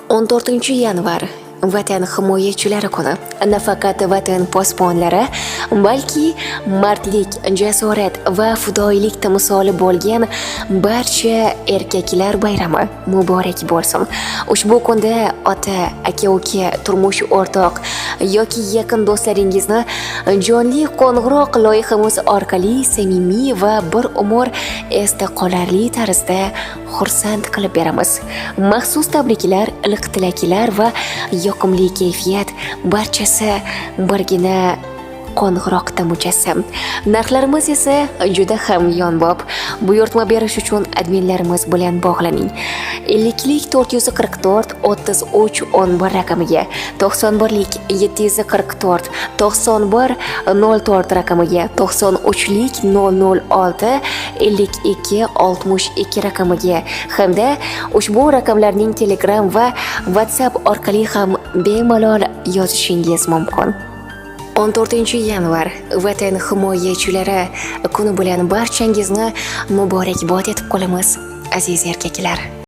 14 yanvar Vatan himoyachilari kuni. Nafaqat vatan posbonlari, balki mardlik, jasorat va fidoyilik timsoli bo'lgan barcha erkaklar bayrami muborak bo'lsin. Ushbu kunda ota, aka-uka, turmush o'rtoq yoki yaqin do'stlaringizni jonli qo'ng'iroq loyihamiz orqali samimiy va bir umr esda qolarli tarzda xursand qilib beramiz. Maxsus tabriklar, iliq tilaklar va yoqimli kayfiyat barchasi birgina qo'ng'iroqda mujassam. Narxlarimiz esa juda ham yonbob. Buyurtma berish uchun adminlarimiz bilan bog'laning. 50lik 444 33 11 raqamiga, 91lik 744 91 04 raqamiga, 93lik 006 52 62 raqamiga hamda ushbu raqamlarning Telegram va WhatsApp orqali ham bemalol yozishingiz mumkin. 14 yanvar Vatan himoyachilari kuni bilan barchangizni muborakbod etib qolamiz, aziz erkaklar.